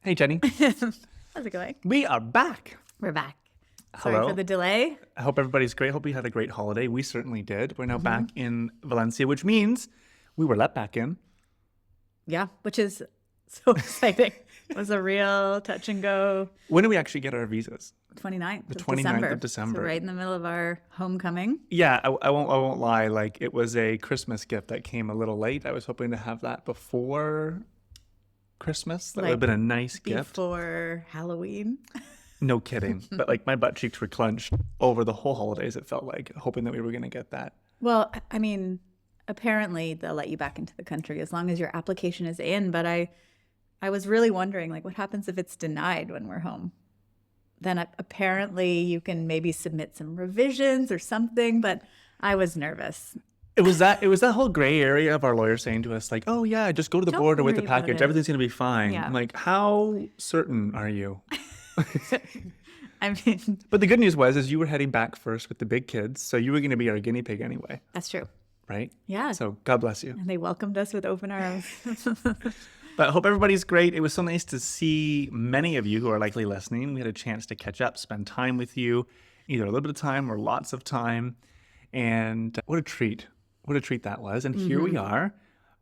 Hey, Jenny. How's it going? We are back. We're back. Hello. Sorry for the delay. I hope everybody's great. Hope you had a great holiday. We certainly did. We're now back in Valencia, which means we were let back in. Yeah, which is so exciting. It was a real touch and go. When do we actually get our visas? 29th The of 29th December. of December. So right in the middle of our homecoming. Yeah, I won't lie. Like, it was a Christmas gift that came a little late. I was hoping to have that before Christmas. That would have been a nice gift. Before Halloween. No kidding. But like my butt cheeks were clenched over the whole holidays, it felt like, hoping that we were going to get that. Well, I mean, apparently they'll let you back into the country as long as your application is in. But I was really wondering, like, what happens if it's denied when we're home? Then apparently you can maybe submit some revisions or something, but I was nervous. It was that whole gray area of our lawyer saying to us, like, oh yeah, just go to the Don't border with the worry about package. it. Everything's going to be fine. Yeah. I'm like, how certain are you? I mean, But the good news is you were heading back first with the big kids. So you were going to be our guinea pig anyway, that's true. right? Yeah. So God bless you. And they welcomed us with open arms. But I hope everybody's great. It was so nice to see many of you who are likely listening. We had a chance to catch up, spend time with you, either a little bit of time or lots of time. And what a treat. What a treat that was. And here we are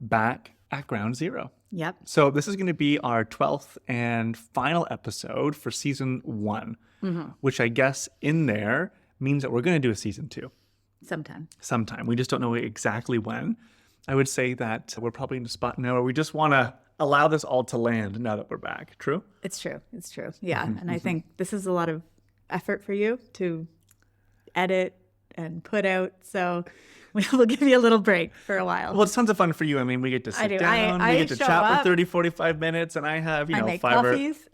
back at ground zero. Yep. So this is going to be our 12th and final episode for season 1, which I guess in there means that we're going to do a season 2 sometime. We just don't know exactly when. I would say that we're probably in a spot now where we just want to allow this all to land now that we're back. True? It's true. It's true. Yeah. And I think this is a lot of effort for you to edit and put out. So we'll give you a little break for a while. Well, it's tons of fun for you. I mean, we get to sit down, we get to show chat up. for 30, 45 minutes, and I have, I make 5 coffees.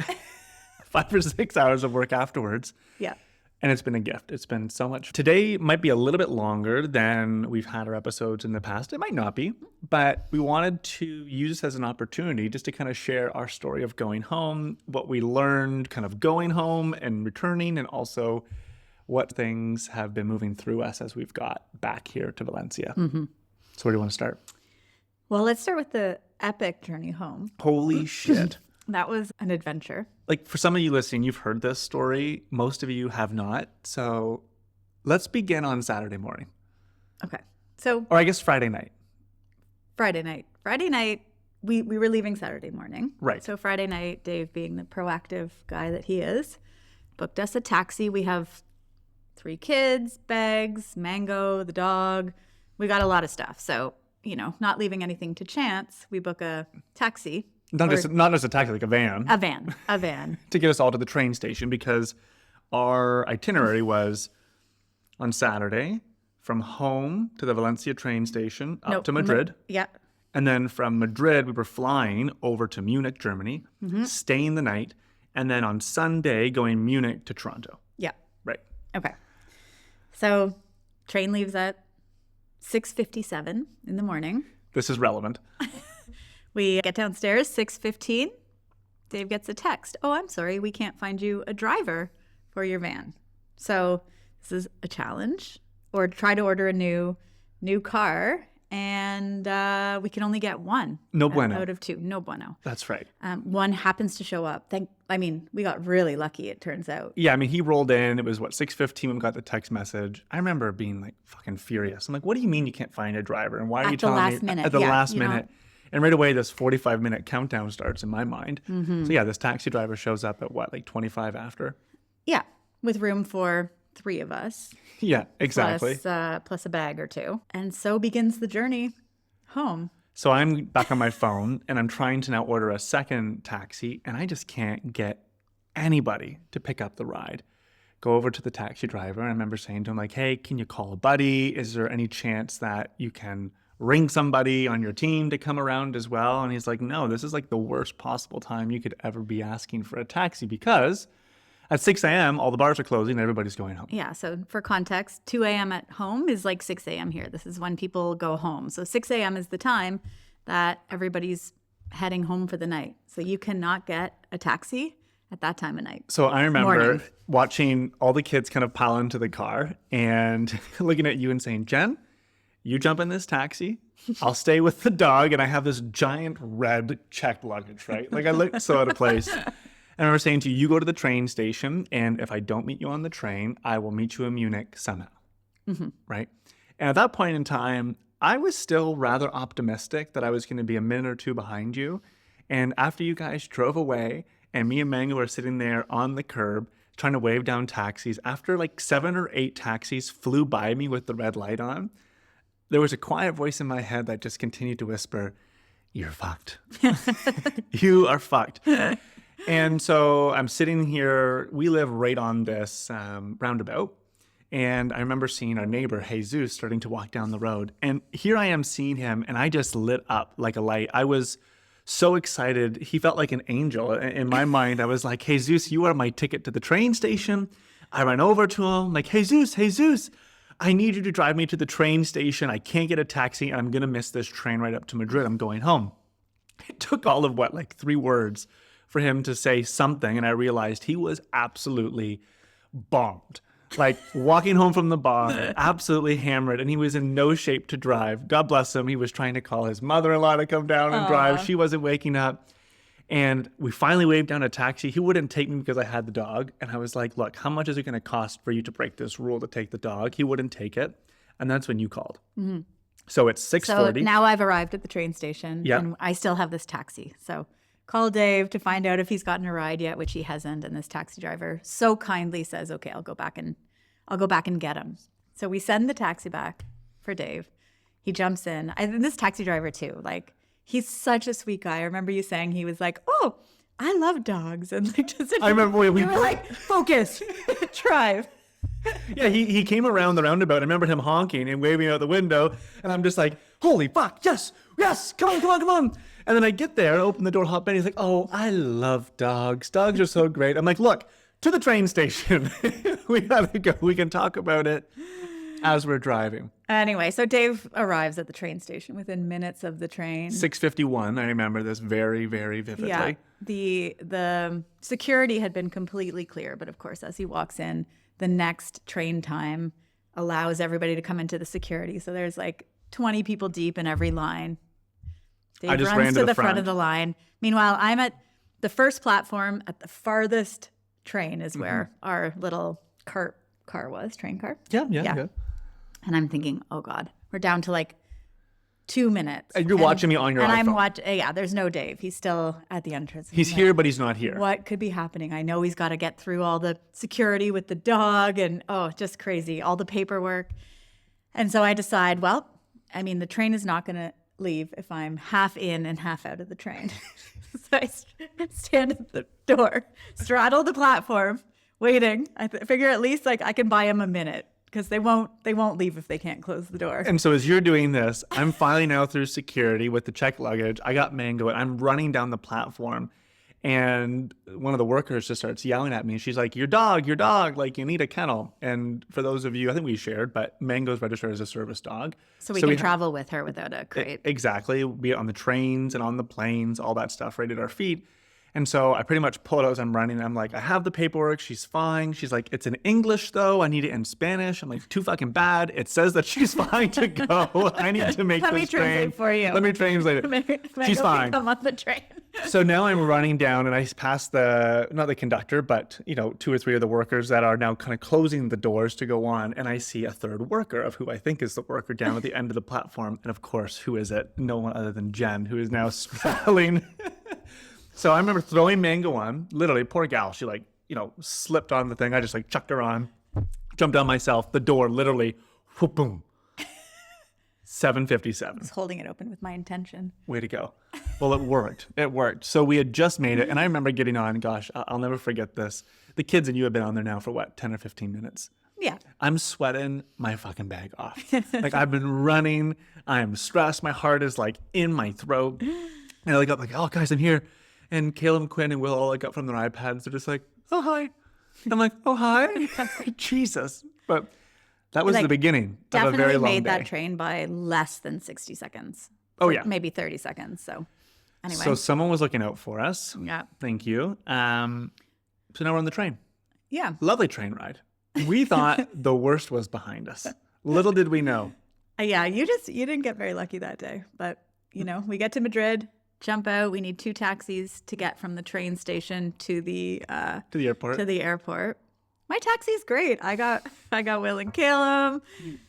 or 6 hours of work afterwards. Yeah. And it's been a gift. It's been so much. Today might be a little bit longer than we've had our episodes in the past. It might not be, but we wanted to use this as an opportunity just to kind of share our story of going home, what we learned kind of going home and returning, and also what things have been moving through us as we've got back here to Valencia. So where do you want to start? Well, let's start with the epic journey home. Holy shit. That was an adventure. Like, for some of you listening, you've heard this story. Most of you have not. So let's begin on Saturday morning. Okay. So Or I guess Friday night. Friday night, we were leaving Saturday morning. Right. So Friday night, Dave, being the proactive guy that he is, booked us a taxi. We have 3 kids, bags, Mango, the dog. We got a lot of stuff. So, not leaving anything to chance, we book a taxi. Not just a taxi, like a van. A van. To get us all to the train station, because our itinerary was on Saturday from home to the Valencia train station up to Madrid. Yeah. And then from Madrid, we were flying over to Munich, Germany, staying the night, and then on Sunday going Munich to Toronto. Yeah. Right. Okay. So train leaves at 6:57 in the morning. This is relevant. We get downstairs, 6:15. Dave gets a text. Oh, I'm sorry, we can't find you a driver for your van. So this is a challenge. Or try to order a new car, and we can only get one. No bueno. Out of 2. No bueno. That's right. One happens to show up. We got really lucky, it turns out. Yeah, I mean, he rolled in. It was, 6:15 when we got the text message. I remember being, like, fucking furious. I'm like, what do you mean you can't find a driver? And why are you telling me? At the last minute. At the last minute. And right away, this 45-minute countdown starts in my mind. So, yeah, this taxi driver shows up at, 25 after? Yeah, with room for 3 of us. Yeah, exactly. Plus a bag or 2. And so begins the journey home. So I'm back on my phone, and I'm trying to now order a second taxi, and I just can't get anybody to pick up the ride. Go over to the taxi driver, and I remember saying to him, like, hey, can you call a buddy? Is there any chance that you can ring somebody on your team to come around as well? And he's like, no, this is like the worst possible time you could ever be asking for a taxi, because at 6 a.m., all the bars are closing and everybody's going home. Yeah, so for context, 2 a.m. at home is like 6 a.m. here. This is when people go home. So 6 a.m. is the time that everybody's heading home for the night. So you cannot get a taxi at that time of night. So I remember Morning. watching all the kids kind of pile into the car and looking at you and saying, Jen, you jump in this taxi I'll stay with the dog. And I have this giant red checked luggage, right? Like I look so out of place. And I remember saying to you, you go to the train station, and if I don't meet you on the train, I will meet you in Munich somehow, right? And at that point in time, I was still rather optimistic that I was going to be a minute or two behind you. And after you guys drove away and me and Mango were sitting there on the curb trying to wave down taxis, after like 7 or 8 taxis flew by me with the red light on, there was a quiet voice in my head that just continued to whisper, "You're fucked. You are fucked." And so I'm sitting here. We live right on this roundabout. And I remember seeing our neighbor, Jesus, starting to walk down the road. And here I am seeing him, and I just lit up like a light. I was so excited. He felt like an angel. In my mind, I was like, Jesus, you are my ticket to the train station. I ran over to him, like, Jesus, I need you to drive me to the train station. I can't get a taxi, and I'm going to miss this train right up to Madrid. I'm going home. It took all of like 3 words for him to say something, and I realized he was absolutely bombed. Like walking home from the bar, absolutely hammered, and he was in no shape to drive. God bless him. He was trying to call his mother-in-law to come down and drive. She wasn't waking up. And we finally waved down a taxi. He wouldn't take me because I had the dog. And I was like, look, how much is it going to cost for you to break this rule to take the dog? He wouldn't take it. And that's when you called. So it's 6:40. So now I've arrived at the train station, and I still have this taxi. So call Dave to find out if he's gotten a ride yet, which he hasn't. And this taxi driver so kindly says, "Okay, I'll go back and get him." So we send the taxi back for Dave. He jumps in. And this taxi driver too, like he's such a sweet guy. I remember you saying he was like, "Oh, I love dogs," and like just I remember we were like, "Focus, drive." Yeah, he came around the roundabout. I remember him honking and waving out the window, and I'm just like, holy fuck, yes, come on. And then I get there, open the door, hop in. He's like, "Oh, I love dogs. Dogs are so great." I'm like, "Look, to the train station. We gotta go. We can talk about it as we're driving." Anyway, so Dave arrives at the train station within minutes of the train. 6:51. I remember this very, very vividly. Yeah, the security had been completely clear, but of course, as he walks in, the next train time allows everybody to come into the security. So there's like 20 people deep in every line. Dave I just runs ran to to the the front front of the line. Meanwhile, I'm at the first platform at the farthest train is where our little train car. Yeah. And I'm thinking, oh God, we're down to like 2 minutes. And you're watching me on your and iPhone. I'm watching. Yeah, there's no Dave. He's still at the entrance. He's here, but he's not here. What could be happening? I know he's got to get through all the security with the dog and just crazy, all the paperwork. And so I decide, well, I mean, the train is not going to leave if I'm half in and half out of the train. So I stand at the door, straddle the platform, waiting. I figure at least like I can buy him a minute because they won't leave if they can't close the door. And so as you're doing this, I'm filing out through security with the checked luggage. I got Mango, and I'm running down the platform. And one of the workers just starts yelling at me. She's like, your dog, like you need a kennel. And for those of you, I think we shared, but Mango's registered as a service dog. So we can travel with her without a crate. Exactly. Be it on the trains and on the planes, all that stuff right at our feet. And so I pretty much pull it out as I'm running. I'm like, I have the paperwork. She's fine. She's like, it's in English though. I need it in Spanish. I'm like, too fucking bad. It says that she's fine to go. I need to make Let me this train. translate for you. Let me translate it. She's fine. Come on the train. So now I'm running down, and I pass not the conductor, but 2 or 3 of the workers that are now kind of closing the doors to go on. And I see a third worker of who I think is the worker down at the end of the platform. And of course, who is it? No one other than Jen, who is now straddling. So I remember throwing Mango on, literally, poor gal. She slipped on the thing. I just chucked her on, jumped on myself. The door literally, whoop, boom. 7:57. I was holding it open with my intention. Way to go. Well, it worked. So we had just made it. And I remember getting on, gosh, I'll never forget this. The kids and you have been on there now for 10 or 15 minutes? Yeah. I'm sweating my fucking bag off. I've been running. I am stressed. My heart is in my throat. And I look up oh, guys, I'm here. And Caleb, Quinn, and Will all up from their iPads. They're just like, oh, hi. I'm like, oh, hi. Jesus. But that was the beginning of a very long day. Definitely made that train by less than 60 seconds. Oh, yeah. Maybe 30 seconds. So anyway. So someone was looking out for us. Yeah. Thank you. So now we're on the train. Yeah. Lovely train ride. We thought the worst was behind us. Little did we know. Yeah, you didn't get very lucky that day. But, we get to Madrid, jump out. We need 2 taxis to get from the train station to the airport. To the airport. My taxi's great. I got Will and Caleb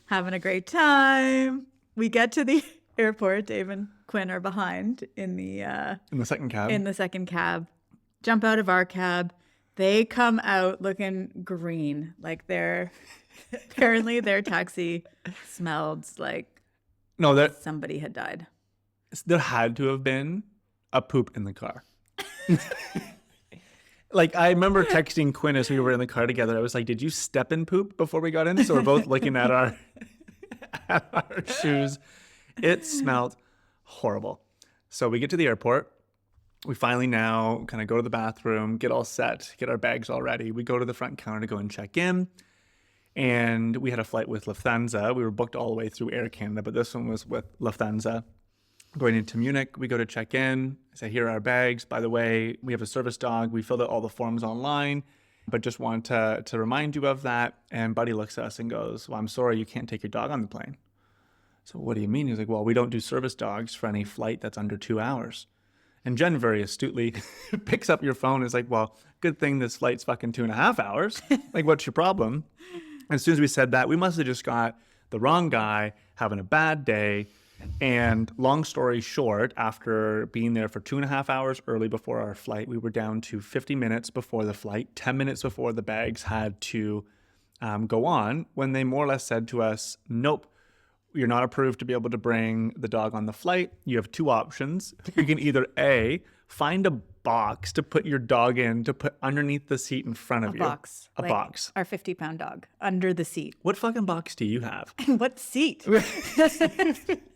having a great time. We get to the airport. Dave and Quinn are behind in the second cab. In the second cab. Jump out of our cab. They come out looking green. Like apparently their taxi smelled like somebody had died. There had to have been a poop in the car. Like, I remember texting Quinn as we were in the car together. I was like, did you step in poop before we got in? So we're both looking at our shoes. It smelled horrible. So we get to the airport. We finally now kind of go to the bathroom, get all set, get our bags all ready. We go to the front counter to go and check in. And we had a flight with Lufthansa. We were booked all the way through Air Canada, but this one was with Lufthansa. Going into Munich, we go to check in. I say, here are our bags. By the way, we have a service dog. We filled out all the forms online, but just want to remind you of that. And Buddy looks at us and goes, well, I'm sorry, you can't take your dog on the plane. So what do you mean? He's like, well, we don't do service dogs for any flight that's under 2 hours. And Jen very astutely picks up your phone and is like, well, good thing this flight's fucking 2.5 hours. Like, what's your problem? And as soon as we said that, we must have just got the wrong guy having a bad day. And long story short, after being there for 2.5 hours early before our flight, we were down to 50 minutes before the flight, 10 minutes before the bags had to go on, when they more or less said to us, nope, you're not approved to be able to bring the dog on the flight. You have 2 options. You can either A, find a box to put your dog in, to put underneath the seat in front of you. A box. Our 50-pound dog under the seat. What fucking box do you have? What seat?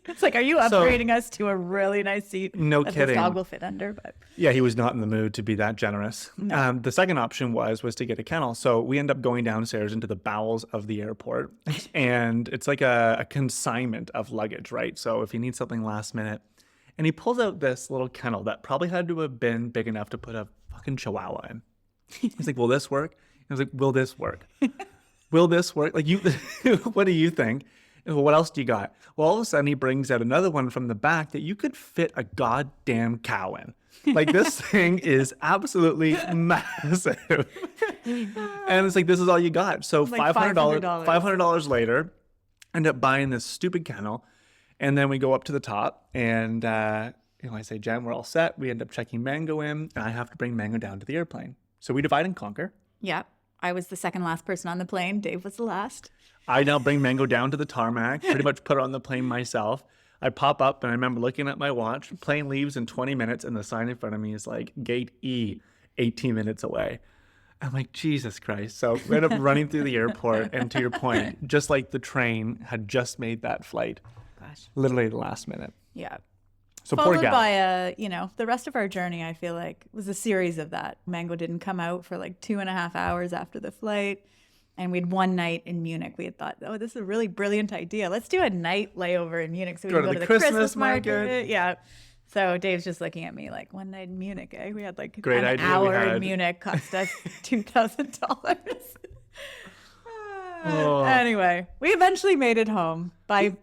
It's like, are you upgrading us to a really nice seat? No that kidding. This dog will fit under. But yeah, he was not in the mood to be that generous. No. The second option was to get a kennel. So we end up going downstairs into the bowels of the airport, and it's like a consignment of luggage, right? So if you need something last minute. And he pulls out this little kennel that probably had to have been big enough to put a fucking chihuahua in. He's like, will this work? I was like, will this work? Will this work? Like, what do you think? Well, what else do you got? Well, all of a sudden he brings out another one from the back that you could fit a goddamn cow in. Like, this thing is absolutely massive. And it's like, this is all you got. So like $500 later, end up buying this stupid kennel. And then we go up to the top and, I say, Jen, we're all set. We end up checking Mango in, and I have to bring Mango down to the airplane. So we divide and conquer. Yeah. I was the second last person on the plane. Dave was the last. I now bring Mango down to the tarmac, pretty much put her on the plane myself. I pop up, and I remember looking at my watch. Plane leaves in 20 minutes, and the sign in front of me is like, Gate E, 18 minutes away. I'm like, Jesus Christ. So we end up running through the airport, and to your point, just like the train had just made that flight. Gosh. Literally the last minute. Yeah. So Followed poor gal. by the rest of our journey, I feel like, was a series of that. Mango didn't come out for like 2.5 hours after the flight. And we had one night in Munich. We had thought, oh, this is a really brilliant idea. Let's do a night layover in Munich. So we Go can to go the to the Christmas Christmas market. market. Yeah. So Dave's just looking at me like, one night in Munich, eh? We had like Great an idea hour we had. in Munich cost us $2,000. Oh. Anyway, we eventually made it home by,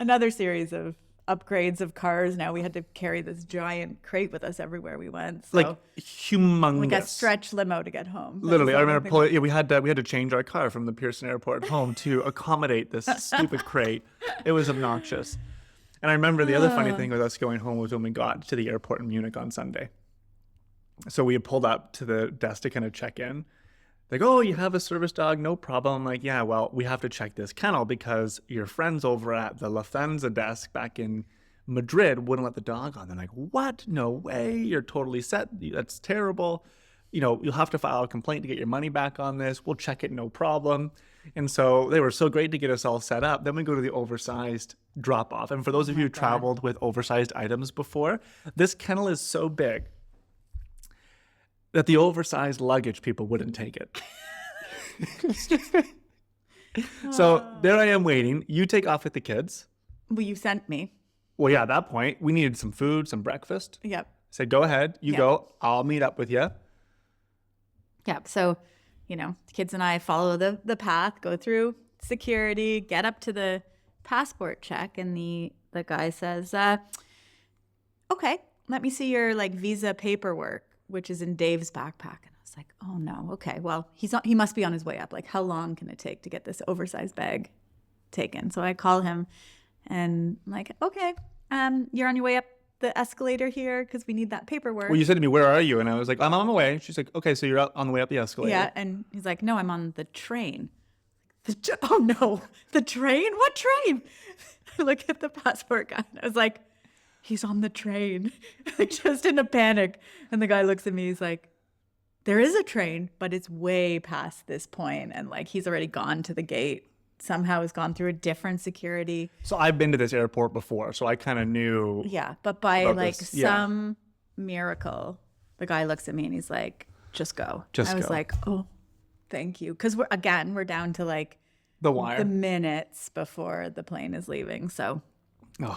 another series of upgrades of cars. Now we had to carry this giant crate with us everywhere we went. So Like, humongous. we got stretch limo to get home. Literally, I remember we had to change our car from the Pearson Airport home to accommodate this stupid crate. It was obnoxious. And I remember the other funny thing with us going home was when we got to the airport in Munich on Sunday. So we had pulled up to the desk to kind of check in. Like, oh, you have a service dog? No problem. I'm like, yeah, well, we have to check this kennel because your friends over at the Lufthansa desk back in Madrid wouldn't let the dog on. They're like, what? No way. You're totally set. That's terrible. You'll have to file a complaint to get your money back on this. We'll check it, no problem. And so they were so great to get us all set up. Then we go to the oversized drop off. And for those of you who traveled with oversized items before, this kennel is so big that the oversized luggage people wouldn't take it. So there I am waiting. You take off with the kids. Well, you sent me. Well, yeah, at that point, we needed some food, some breakfast. Yep. Said, go ahead. You go. I'll meet up with you. Yep. So, the kids and I follow the path, go through security, get up to the passport check, and the guy says, okay, let me see your like visa paperwork, which is in Dave's backpack. And I was like, oh no, okay, well, he must be on his way up. Like, how long can it take to get this oversized bag taken? So I call him and I'm like, okay, you're on your way up the escalator here because we need that paperwork. Well, you said to me, where are you? And I was like, I'm on my way. She's like, okay, so you're out on the way up the escalator. Yeah, and he's like, no, I'm on the train. Oh no, the train? What train? I look at the passport guy and I was like, he's on the train. Like, just in a panic. And the guy looks at me, he's like, there is a train, but it's way past this point. And like, he's already gone to the gate. Somehow has gone through a different security. So I've been to this airport before, so I kind of knew. Yeah, but by like this. Yeah. some miracle, the guy looks at me and he's like, just go. I was like, oh, thank you. Because we're down to like the wire, the minutes before the plane is leaving. So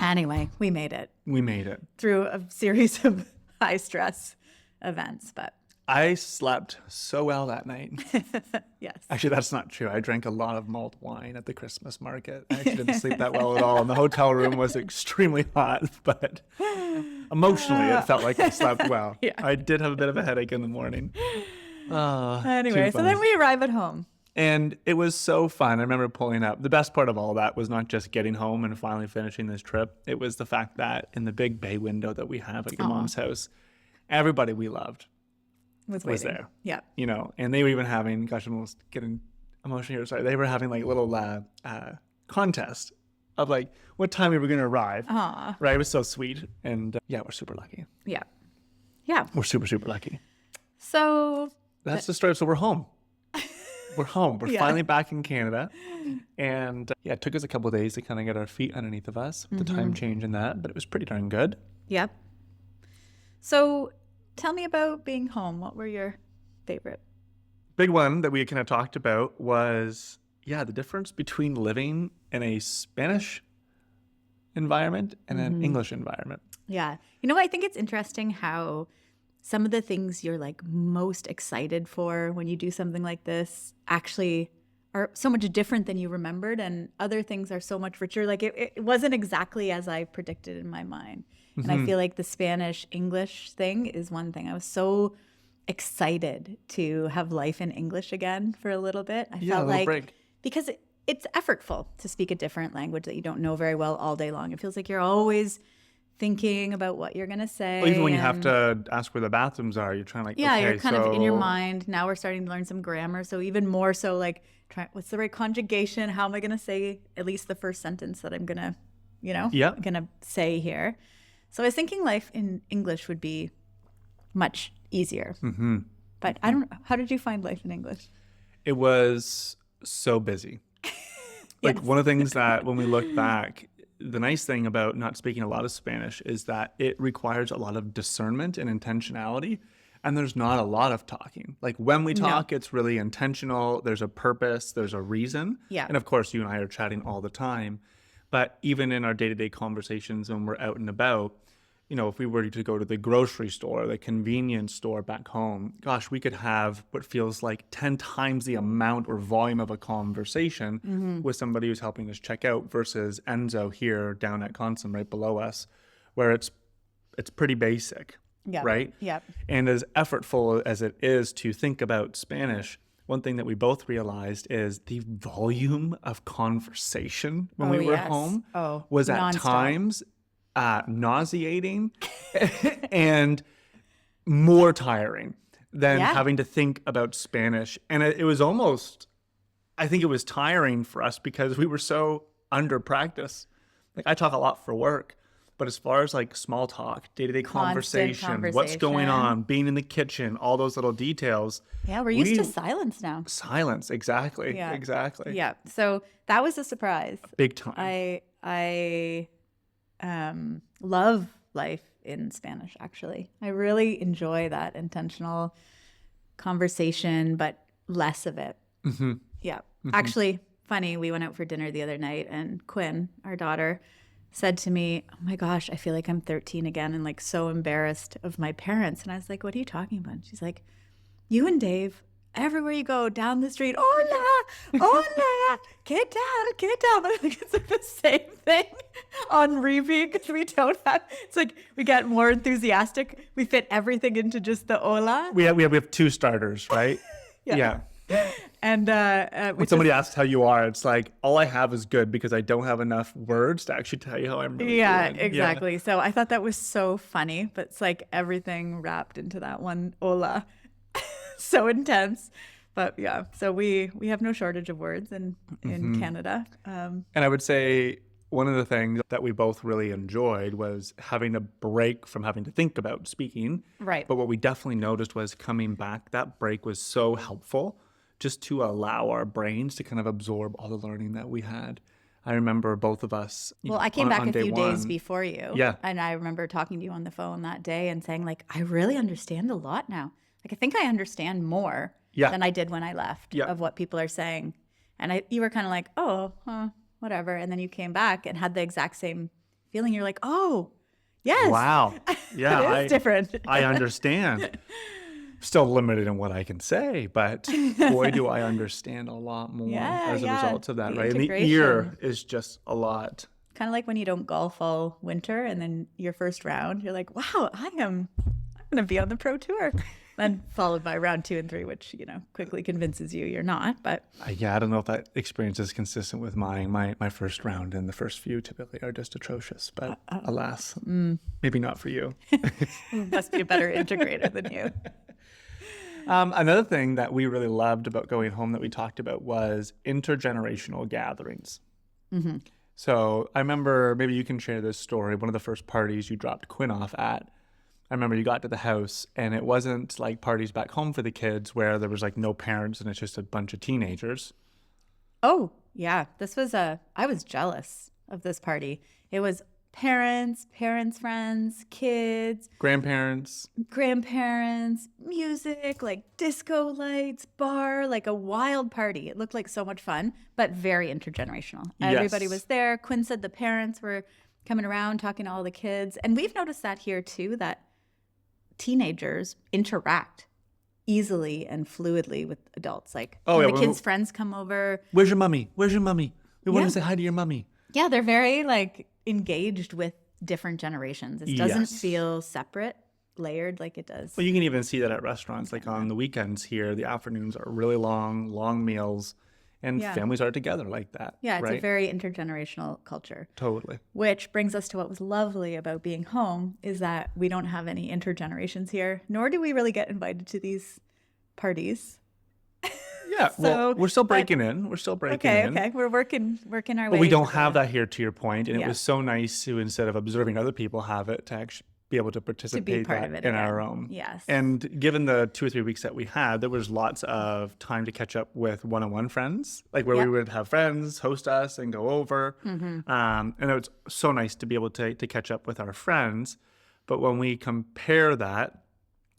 anyway, we made it. We made it. Through a series of high stress events, but. I slept so well that night. Yes. Actually, that's not true. I drank a lot of mulled wine at the Christmas market. I actually didn't sleep that well at all. And the hotel room was extremely hot, but emotionally it felt like I slept well. Yeah. I did have a bit of a headache in the morning. Anyway, so then we arrive at home. And it was so fun. I remember pulling up. The best part of all that was not just getting home and finally finishing this trip. It was the fact that in the big bay window that we have at your mom's house, everybody we loved was there. Yeah. You know, and they were even having, gosh, I'm almost getting emotional here. Sorry. They were having like little contest of like what time we were going to arrive. Aww. Right. It was so sweet. And yeah, we're super lucky. Yeah. Yeah. We're super, super lucky. So that's the story. So we're home. We're home. We're finally back in Canada. And yeah, it took us a couple of days to kind of get our feet underneath of us with the time change and that, but it was pretty darn good. Yep. So tell me about being home. What were your favorite? Big one that we kind of talked about was, the difference between living in a Spanish environment and an English environment. Yeah. You know, I think it's interesting how some of the things you're like most excited for when you do something like this actually are so much different than you remembered, and other things are so much richer. Like it wasn't exactly as I predicted in my mind. And I feel like the Spanish-English thing is one thing. I was so excited to have life in English again for a little bit. I felt like break. Because it's effortful to speak a different language that you don't know very well all day long. It feels like you're always thinking about what you're going to say. Well, even when you have to ask where the bathrooms are, you're trying like, you're kind of in your mind. Now we're starting to learn some grammar. So even more so like, what's the right conjugation? How am I going to say at least the first sentence that I'm going to, going to say here? So I was thinking life in English would be much easier. But I don't know. How did you find life in English? It was so busy. Like one of the things that when we look back, the nice thing about not speaking a lot of Spanish is that it requires a lot of discernment and intentionality. And there's not a lot of talking. Like when we talk, it's really intentional. There's a purpose. There's a reason. Yeah. And of course, you and I are chatting all the time. But even in our day-to-day conversations when we're out and about, if we were to go to the grocery store, the convenience store back home, gosh, we could have what feels like 10 times the amount or volume of a conversation with somebody who's helping us check out versus Enzo here down at Consum right below us, where it's pretty basic, right? Yeah. And as effortful as it is to think about Spanish, one thing that we both realized is the volume of conversation when we were home was at times nauseating and more tiring than having to think about Spanish. And it was almost, I think it was tiring for us because we were so under practice. Like I talk a lot for work, but as far as like small talk, day-to-day conversation, what's going on, being in the kitchen, all those little details. Yeah, we're used to silence now. Silence, exactly. Yeah. Exactly. Yeah. So that was a surprise. Big time. I love life in Spanish, actually. I really enjoy that intentional conversation, but less of it. Yeah. Actually, funny, we went out for dinner the other night and Quinn, our daughter, said to me, oh my gosh, I feel like I'm 13 again and like so embarrassed of my parents. And I was like, what are you talking about? And she's like, you and Dave everywhere you go down the street, hola, hola, get down, get down. But I think it's like the same thing on repeat because we don't have, it's like we get more enthusiastic. We fit everything into just the hola. We have 2 starters, right? Yeah. And When somebody asks how you are, it's like, all I have is good because I don't have enough words to actually tell you how I'm really doing. Exactly. Yeah. So I thought that was so funny, but it's like everything wrapped into that one hola. So intense. But yeah, so we have no shortage of words in Canada. And I would say one of the things that we both really enjoyed was having a break from having to think about speaking. Right. But what we definitely noticed was coming back, that break was so helpful just to allow our brains to kind of absorb all the learning that we had. I remember both of us. Well, I came back a few days before you. Yeah. And I remember talking to you on the phone that day and saying, like, I really understand a lot now. Like, I think I understand more than I did when I left of what people are saying. And you were kind of like, oh, whatever. And then you came back and had the exact same feeling. You're like, oh, yes. Wow. Yeah. It's different. I understand. Still limited in what I can say, but boy, do I understand a lot more as a result of that, right? And the ear is just a lot. Kind of like when you don't golf all winter and then your first round, you're like, wow, I'm going to be on the pro tour. Then followed by round 2 and 3, which, quickly convinces you you're not. But I don't know if that experience is consistent with mine. My first round and the first few typically are just atrocious, but alas, maybe not for you. Must be a better integrator than you. Another thing that we really loved about going home that we talked about was intergenerational gatherings. Mm-hmm. So I remember, maybe you can share this story. One of the first parties you dropped Quinn off at, I remember you got to the house and it wasn't like parties back home for the kids where there was like no parents and it's just a bunch of teenagers. Oh, yeah. I was jealous of this party. It was parents, friends, kids, grandparents, music, like disco lights, bar, like a wild party. It looked like so much fun, but very intergenerational. Everybody was there. Quinn said the parents were coming around talking to all the kids. And we've noticed that here too, that teenagers interact easily and fluidly with adults. Like when the kids' friends come over. Where's your mummy? We want to say hi to your mummy. Yeah, they're very like engaged with different generations. It doesn't feel separate, layered like it does. Well, you can even see that at restaurants. Like on the weekends here, the afternoons are really long meals. And families are together like that. Yeah, it's a very intergenerational culture. Totally. Which brings us to what was lovely about being home is that we don't have any intergenerations here, nor do we really get invited to these parties. Yeah, well, we're still breaking in. We're still breaking in. Okay, we're working our way. But we don't have that here, to your point. And it was so nice to, instead of observing other people have it, to actually be able to participate in our own. Yes. And given the 2 or 3 weeks that we had, there was lots of time to catch up with one-on-one friends, like where we would have friends host us and go over. Mm-hmm. And it was so nice to be able to catch up with our friends. But when we compare that,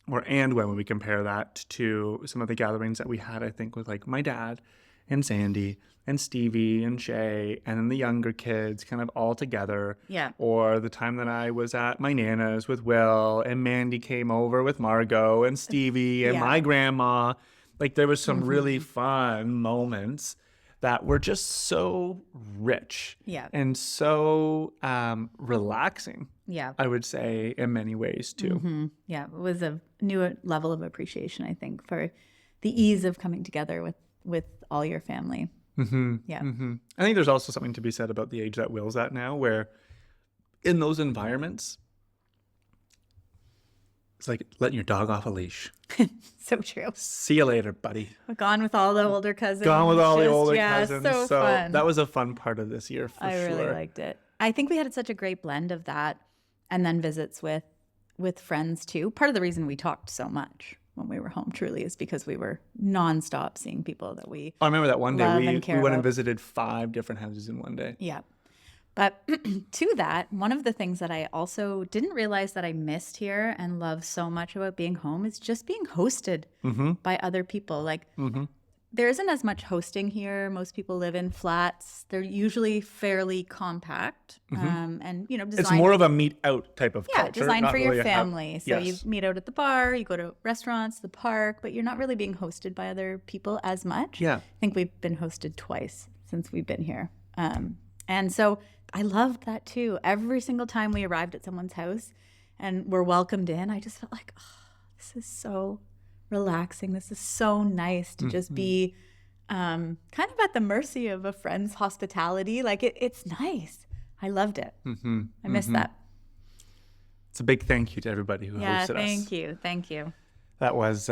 when we compare that to some of the gatherings that we had, I think with like my dad and Sandy and Stevie and Shay and then the younger kids kind of all together. Yeah. Or the time that I was at my Nana's with Will and Mandy came over with Margot and Stevie and my grandma. Like there was some really fun moments that were just so rich and so relaxing. Yeah. I would say in many ways too. Mm-hmm. Yeah. It was a new level of appreciation, I think, for the ease of coming together with all your family. Mm-hmm. Yeah. Mm-hmm. I think there's also something to be said about the age that Will's at now, where in those environments, it's like letting your dog off a leash. So true. See you later, buddy. Gone with all the older cousins. Cousins. So fun. That was a fun part of this year for sure. I really liked it. I think we had such a great blend of that and then visits with friends too. Part of the reason we talked so much when we were home truly is because we were nonstop seeing people that we I remember that one day we went and about. visited 5 different houses in one day. Yeah. But to that, one of the things that I also didn't realize that I missed here and love so much about being home is just being hosted by other people. Like there isn't as much hosting here. Most people live in flats. They're usually fairly compact, and It's designed. more of a meet out type of Yeah, culture. designed not for really your a family. So Yes. you meet out at the bar, you go to restaurants, the park, but you're not really being hosted by other people as much. Yeah. I think we've been hosted twice since we've been here. And so I loved that too. Every single time we arrived at someone's house and were welcomed in, I just felt like, oh, this is so relaxing. This is so nice to just be kind of at the mercy of a friend's hospitality. Like it's nice. I loved it. I miss that. It's a big thank you to everybody who Yeah, hosted us. thank you. Thank you. That was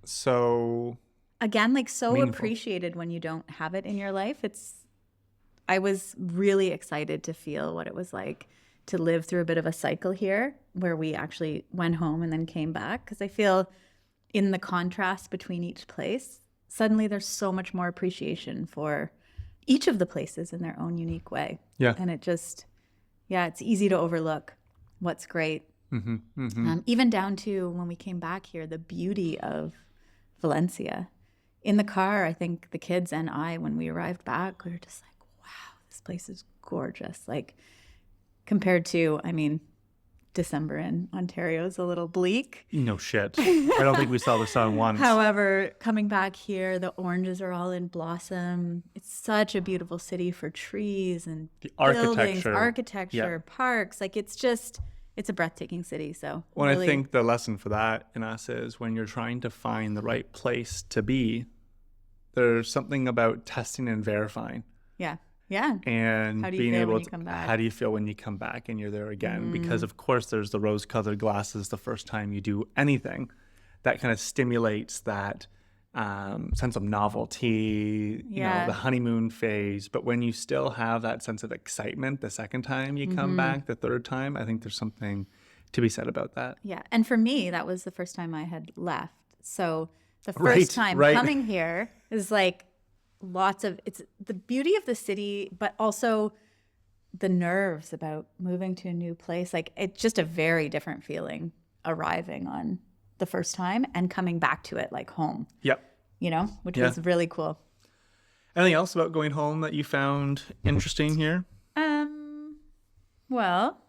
so Again, like so meaningful. appreciated when you don't have it in your life. I was really excited to feel what it was like to live through a bit of a cycle here where we actually went home and then came back. Because I feel in the contrast between each place, suddenly there's so much more appreciation for each of the places in their own unique way. Yeah. And it just, it's easy to overlook what's great. Even down to when we came back here, the beauty of Valencia. In the car, I think the kids and I, when we arrived back, we were just like, wow, this place is gorgeous. Like compared to, December in Ontario is a little bleak. No shit. I don't think we saw the sun once. However, coming back here, the oranges are all in blossom. It's such a beautiful city for trees and The buildings, architecture. architecture, parks. Like it's a breathtaking city. So Well, really, I think the lesson for that in us is when you're trying to find the right place to be, there's something about testing and verifying. yeah. And How do you being feel able when you to, come back? how do you feel when you come back and you're there again? Because of course there's the rose-colored glasses the first time you do anything that kind of stimulates that sense of novelty, the honeymoon phase. But when you still have that sense of excitement the second time you come back, the third time, I think there's something to be said about that. Yeah. And for me, that was the first time I had left. So the first Right, time right. coming here is like it's the beauty of the city, but also the nerves about moving to a new place. Like it's just a very different feeling arriving on the first time and coming back to it like home, Yep. which was really cool. Anything else about going home that you found interesting here? Well,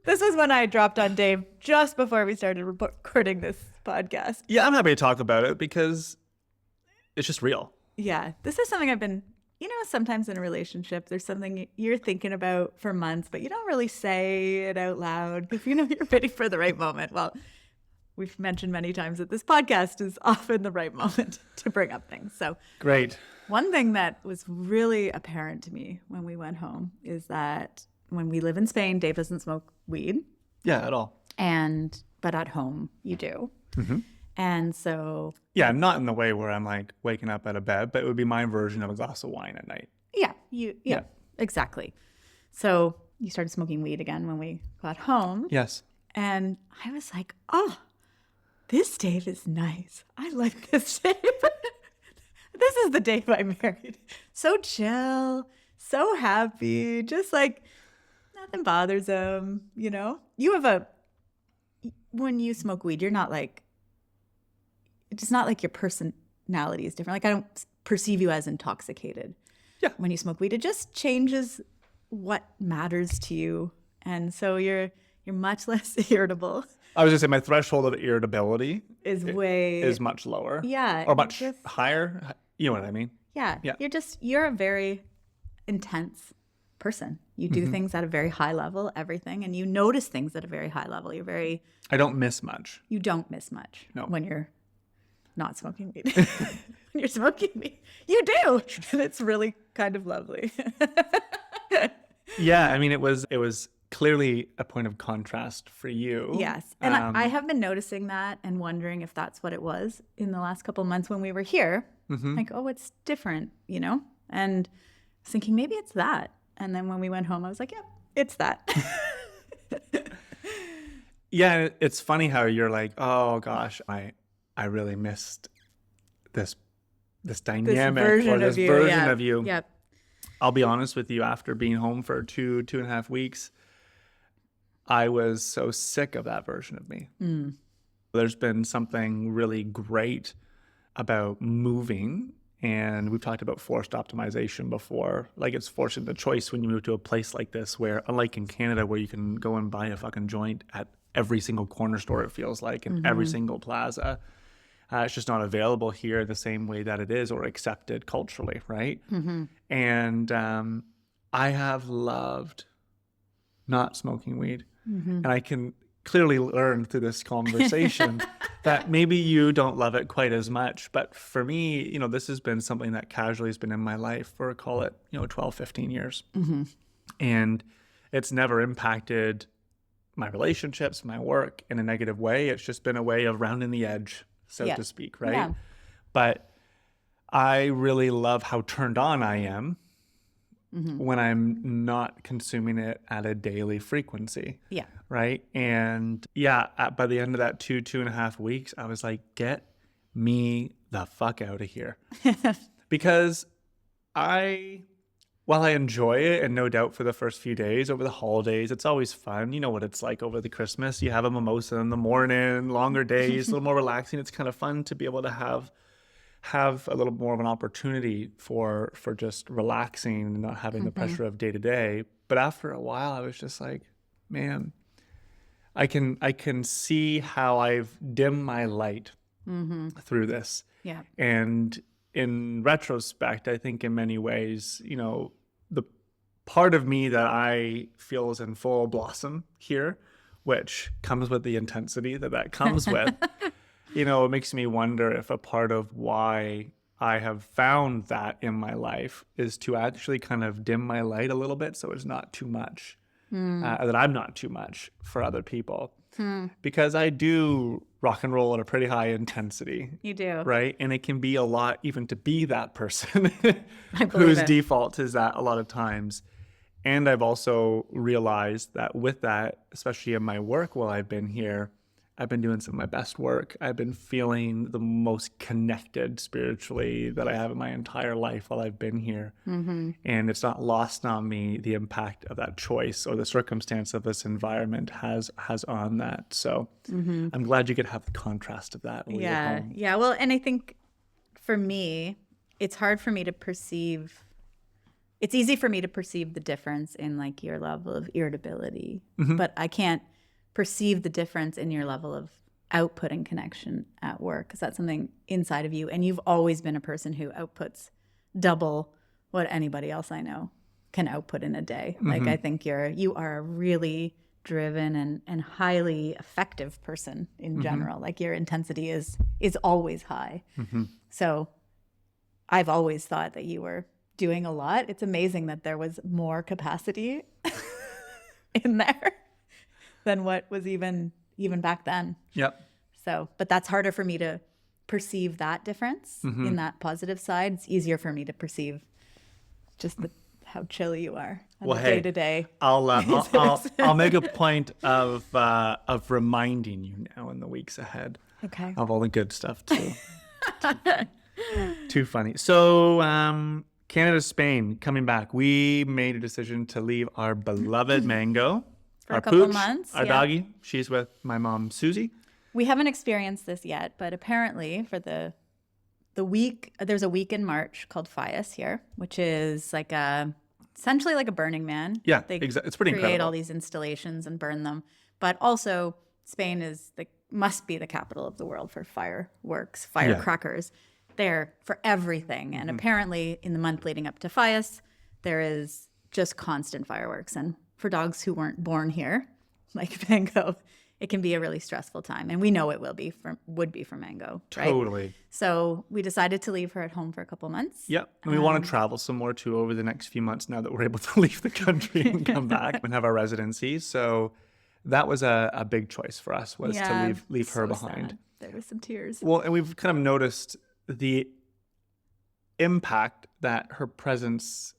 this was when I dropped on Dave just before we started recording this podcast. Yeah, I'm happy to talk about it because it's just real. Yeah, this is something I've been, sometimes in a relationship, there's something you're thinking about for months, but you don't really say it out loud because you're waiting for the right moment. Well, we've mentioned many times that this podcast is often the right moment to bring up things. So Great. one thing that was really apparent to me when we went home is that when we live in Spain, Dave doesn't smoke weed. Yeah, at all. But at home you do. And so Yeah, not in the way where I'm like waking up out of bed, but it would be my version of a glass of wine at night. yeah, exactly. So you started smoking weed again when we got home. Yes. And I was like, oh, this Dave is nice. I like this Dave. This is the Dave I married. So chill, so happy, just like nothing bothers him, You have when you smoke weed, you're not like, it's not like your personality is different. Like I don't perceive you as intoxicated. Yeah. When you smoke weed, it just changes what matters to you. And so you're much less irritable. I was going to say my threshold of irritability is much lower. Yeah. Or much higher. You know what I mean? Yeah. Yeah. You're a very intense person. You do things at a very high level, everything, and you notice things at a very high level. I don't miss much. You don't miss much No. when you're not smoking weed. When you're smoking weed, you do. And it's really kind of lovely. Yeah, I mean, it was clearly a point of contrast for you. Yes. And I have been noticing that and wondering if that's what it was in the last couple of months when we were here. Like, oh, it's different, And I was thinking maybe it's that. And then when we went home, I was like, yeah, it's that. Yeah, it's funny how you're like, oh gosh, I really missed this dynamic version or this of you. version Yeah. of you. Yep. I'll be honest with you, after being home for 2.5 weeks, I was so sick of that version of me. There's been something really great about moving, and we've talked about forced optimization before. Like, it's forcing the choice when you move to a place like this where, unlike in Canada where you can go and buy a fucking joint at every single corner store, it feels like, in every single plaza, it's just not available here the same way that it is or accepted culturally, right? And I have loved not smoking weed. And I can clearly learn through this conversation that maybe you don't love it quite as much. But for me, you know, this has been something that casually has been in my life for, call it, 12, 15 years. And it's never impacted my relationships, my work in a negative way. It's just been a way of rounding the edge, so to speak, right? Yeah. But I really love how turned on I am when I'm not consuming it at a daily frequency. Yeah. Right. And by the end of that 2.5 weeks, I was like, get me the fuck out of here. Because while I enjoy it, and no doubt for the first few days over the holidays, it's always fun. You know what it's like over the Christmas. You have a mimosa in the morning, longer days, a little more relaxing. It's kind of fun to be able to have a little more of an opportunity for just relaxing and not having the pressure of day to day. But after a while, I was just like, man, I can see how I've dimmed my light through this. Yeah. And in retrospect, I think in many ways, the part of me that I feel is in full blossom here, which comes with the intensity that comes with, it makes me wonder if a part of why I have found that in my life is to actually kind of dim my light a little bit so it's not too much, that I'm not too much for other people. Because I do rock and roll at a pretty high intensity. You do. Right? And it can be a lot even to be that person I believe whose it. default is that a lot of times. And I've also realized that with that, especially in my work while I've been here, I've been doing some of my best work. I've been feeling the most connected spiritually that I have in my entire life while I've been here. And it's not lost on me the impact of that choice or the circumstance of this environment has on that. So I'm glad you could have the contrast of that when you're home. Yeah. Well, and I think for me, it's hard for me to perceive. It's easy for me to perceive the difference in like your level of irritability, but I can't perceive the difference in your level of output and connection at work, because that's something inside of you. And you've always been a person who outputs double what anybody else I know can output in a day. Like, I think you are a really driven and highly effective person in general. Like, your intensity is always high. So I've always thought that you were doing a lot. It's amazing that there was more capacity in there than what was even back then. Yep. So, but that's harder for me to perceive that difference in that positive side. It's easier for me to perceive just how chill you are on the day to day. I'll make a point of reminding you now in the weeks ahead. Okay. Of all the good stuff too. Too funny. So Canada, Spain, coming back. We made a decision to leave our beloved Mango. For our a couple pooch, months. Our doggy. She's with my mom, Susie. We haven't experienced this yet, but apparently for the week, there's a week in March called Fias here, which is like essentially like a Burning Man. Yeah, they exactly. It's pretty create incredible. all these installations and burn them. But also, Spain must be the capital of the world for fireworks, firecrackers. They're for everything. And apparently, in the month leading up to Fias, there is just constant fireworks. And for dogs who weren't born here, like Mango, it can be a really stressful time. And we know it would be for Mango, right? Totally. So we decided to leave her at home for a couple months. Yep. And we want to travel some more too over the next few months now that we're able to leave the country and come back and have our residency. So that was a big choice for us, was to leave her behind. Sad. There were some tears. Well, and we've kind of noticed the impact that her presence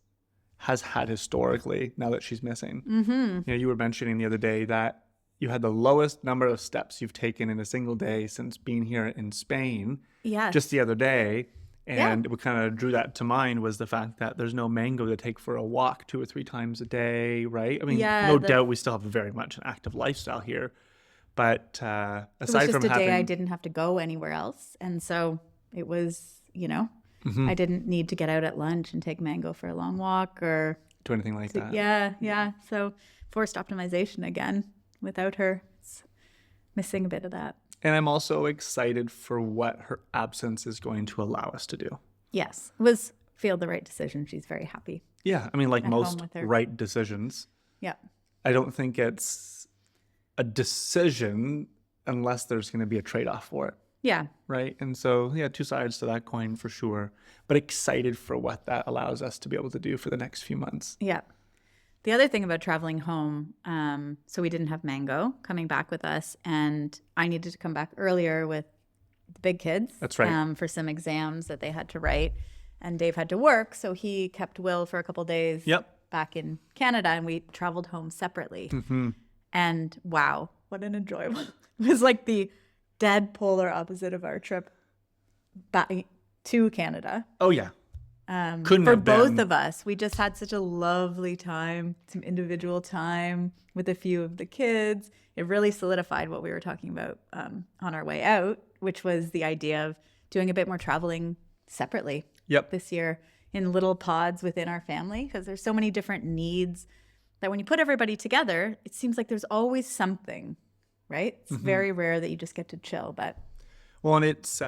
has had historically now that she's missing. You were mentioning the other day that you had the lowest number of steps you've taken in a single day since being here in Spain. Yes. Just the other day. And what kind of drew that to mind was the fact that there's no Mango to take for a walk 2 or 3 times a day, right? I mean, no doubt we still have very much an active lifestyle here. But It was aside just from a day I having, didn't have to go anywhere else. And so it was, Mhm. I didn't need to get out at lunch and take Mango for a long walk or, do anything like that. yeah. So forced optimization again without her. It's missing a bit of that. And I'm also excited for what her absence is going to allow us to do. Yes. Feel the right decision. She's very happy. Yeah, I mean, like At home most with her. right decisions, Yeah. I don't think it's a decision unless there's going to be a trade-off for it, Yeah. right? And so, yeah, two sides to that coin for sure, but excited for what that allows us to be able to do for the next few months. Yeah. The other thing about traveling home, so we didn't have Mango coming back with us, and I needed to come back earlier with the big kids. That's right. For some exams that they had to write, and Dave had to work, so he kept Will for a couple days Yep. back in Canada, and we traveled home separately. Mm-hmm. And wow, what an enjoyable! It was like the dead polar opposite of our trip back to Canada. Oh, yeah. Couldn't For have both been. of us, we just had such a lovely time, some individual time with a few of the kids. It really solidified what we were talking about on our way out, which was the idea of doing a bit more traveling separately Yep. this year in little pods within our family, because there's so many different needs that when you put everybody together, it seems like there's always something, right? It's very rare that you just get to chill, but Well, and it's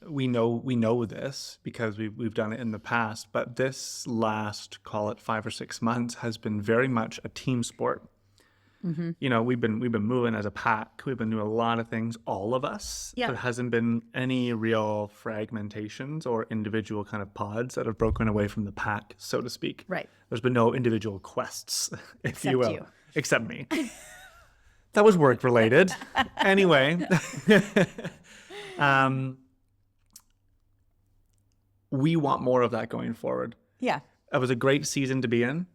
we know this because we've done it in the past, but this last, call it 5 or 6 months, has been very much a team sport. You know, we've been moving as a pack. We've been doing a lot of things, all of us. Yeah. There hasn't been any real fragmentations or individual kind of pods that have broken away from the pack, so to speak. right. There's been no individual quests, if Except you will, you. except me. That was work related. Anyway, we want more of that going forward. Yeah. It was a great season to be in.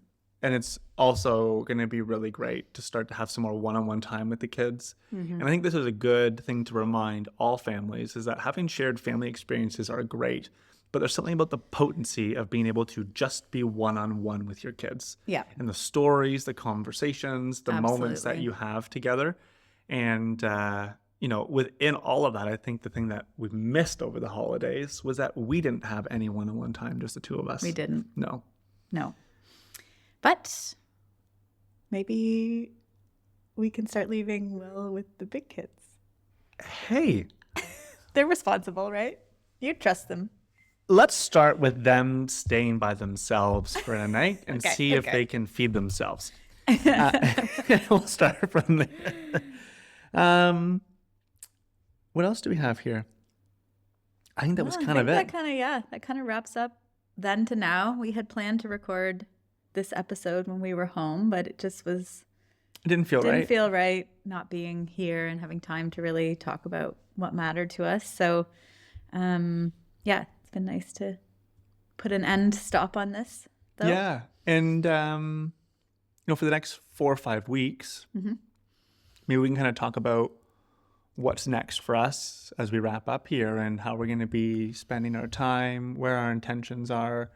And it's also going to be really great to start to have some more one-on-one time with the kids. And I think this is a good thing to remind all families is that having shared family experiences are great, but there's something about the potency of being able to just be one-on-one with your kids. Yeah. And the stories, the conversations, the moments that Absolutely. you have together. And, within all of that, I think the thing that we've missed over the holidays was that we didn't have any one-on-one time, just the two of us. We didn't. No. No. But maybe we can start leaving Will with the big kids. Hey, They're responsible, right? You trust them. let's start with them staying by themselves for a night and Okay, see if okay. they can feed themselves. We'll start from there. What else do we have here? I think that was kind of it. That kind of wraps up then to now. We had planned to record this episode when we were home, but it just It didn't feel didn't right. feel right not being here and having time to really talk about what mattered to us. So, it's been nice to put an end stop on this, though. Yeah. And, for the next 4 or 5 weeks, maybe we can kind of talk about what's next for us as we wrap up here and how we're going to be spending our time, where our intentions are.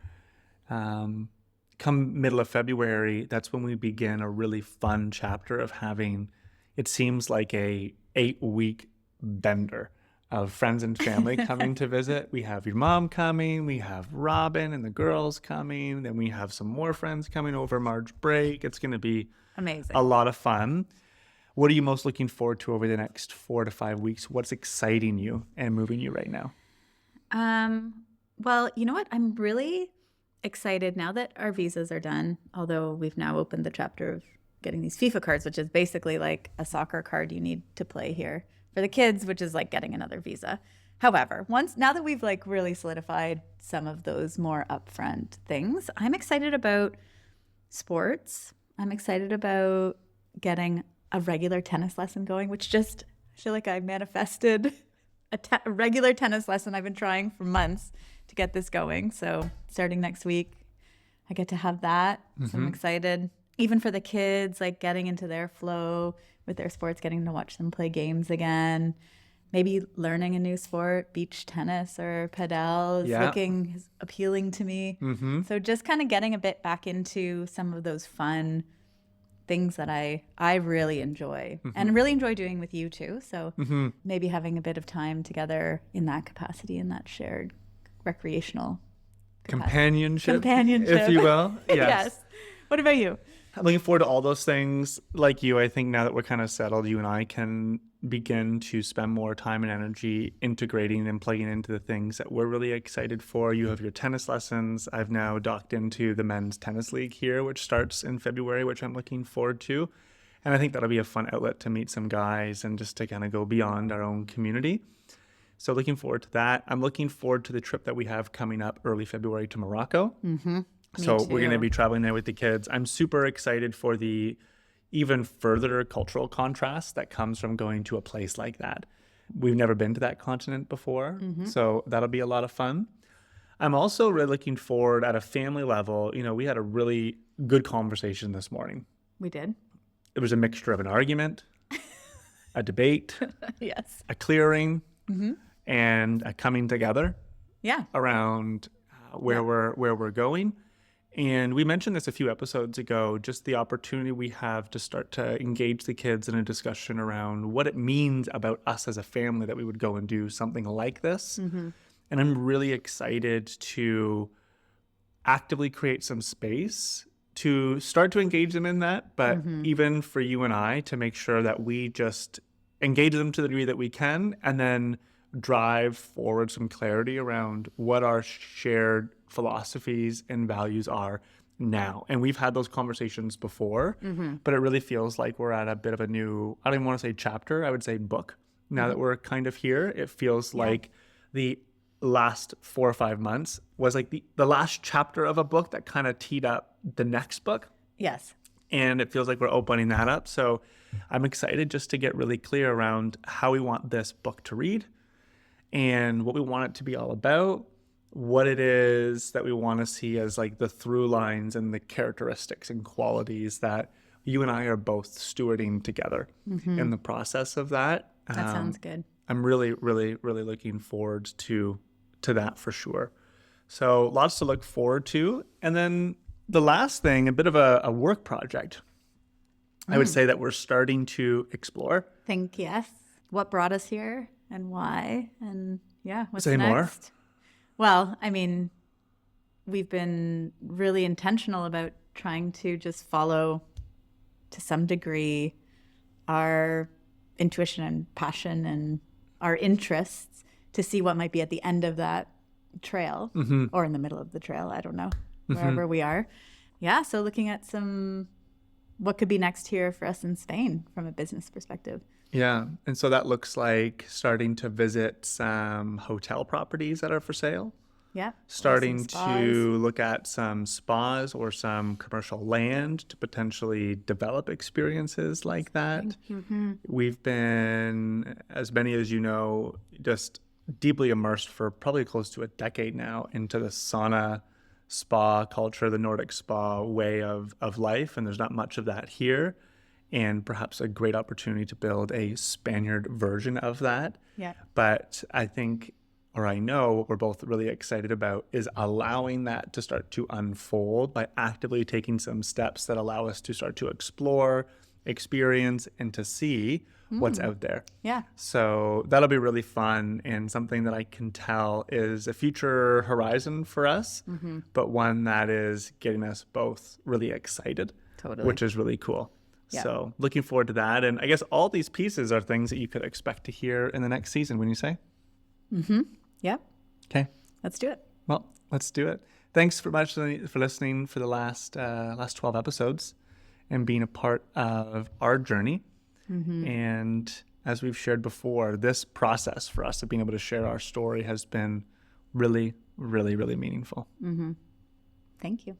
Come middle of February, that's when we begin a really fun chapter of having, it seems like a 8-week bender of friends and family coming to visit. We have your mom coming, we have Robin and the girls coming, then we have some more friends coming over March break. It's going to be Amazing. a lot of fun. What are you most looking forward to over the next 4 to 5 weeks? What's exciting you and moving you right now? Well, you know what? I'm really excited now that our visas are done, although we've now opened the chapter of getting these FIFA cards, which is basically like a soccer card you need to play here for the kids, which is like getting another visa. However, now that we've like really solidified some of those more upfront things, I'm excited about sports. I'm excited about getting a regular tennis lesson going, which just I feel like I manifested a regular tennis lesson. I've been trying for months to get this going. So starting next week, I get to have that. So I'm excited. Even for the kids, like getting into their flow with their sports, getting to watch them play games again. Maybe learning a new sport, beach tennis or padel is looking appealing to me. So just kind of getting a bit back into some of those fun things that I really enjoy and really enjoy doing with you too. So maybe having a bit of time together in that capacity, in that shared recreational companionship, if you will. Yes. What about you? I'm looking forward to all those things. Like you, I think now that we're kind of settled, you and I can begin to spend more time and energy integrating and plugging into the things that we're really excited for. You have your tennis lessons. I've now docked into the men's tennis league here, which starts in February, which I'm looking forward to. And I think that'll be a fun outlet to meet some guys and just to kind of go beyond our own community. So looking forward to that. I'm looking forward to the trip that we have coming up early February to Morocco. So we're going to be traveling there with the kids. I'm super excited for the even further cultural contrast that comes from going to a place like that. We've never been to that continent before, so that'll be a lot of fun. I'm also really looking forward at a family level. You know, we had a really good conversation this morning. We did. It was a mixture of an argument, a debate, Yes. a clearing, and a coming together around where we're going. And we mentioned this a few episodes ago, just the opportunity we have to start to engage the kids in a discussion around what it means about us as a family that we would go and do something like this. And I'm really excited to actively create some space to start to engage them in that, but even for you and I to make sure that we just engage them to the degree that we can, and then drive forward some clarity around what our shared philosophies and values are now. And we've had those conversations before, but it really feels like we're at a bit of a new, I don't even want to say chapter, I would say book. Now that we're kind of here, it feels like the last 4 or 5 months was like the last chapter of a book that kind of teed up the next book. Yes. And it feels like we're opening that up. So I'm excited just to get really clear around how we want this book to read and what we want it to be all about, what it is that we want to see as like the through lines and the characteristics and qualities that you and I are both stewarding together in the process of that. That sounds good. I'm really, really, really looking forward to that for sure. So lots to look forward to. And then the last thing, a bit of a work project, I would say that we're starting to explore. Think yes. What brought us here and why? And what's Say next? more. Well, I mean, we've been really intentional about trying to just follow to some degree our intuition and passion and our interests to see what might be at the end of that trail or in the middle of the trail. I don't know, wherever we are. Yeah. So looking at what could be next here for us in Spain from a business perspective. Yeah. And so that looks like starting to visit some hotel properties that are for sale. Yeah. Starting to look at some spas or some commercial land to potentially develop experiences like that. We've been, as many as you know, just deeply immersed for probably close to a decade now into the sauna spa culture, the Nordic spa way of life. And there's not much of that here. And perhaps a great opportunity to build a Spaniard version of that. Yeah. But I think, or I know, what we're both really excited about is allowing that to start to unfold by actively taking some steps that allow us to start to explore, experience, and to see what's out there. Yeah. So that'll be really fun and something that I can tell is a future horizon for us, but one that is getting us both really excited, which is really cool. Yeah. So looking forward to that. And I guess all these pieces are things that you could expect to hear in the next season, wouldn't you say? Yeah. Okay. Let's do it. Well, let's do it. Thanks for much for listening for the last 12 episodes and being a part of our journey. And as we've shared before, this process for us of being able to share our story has been really, really, really meaningful. Thank you.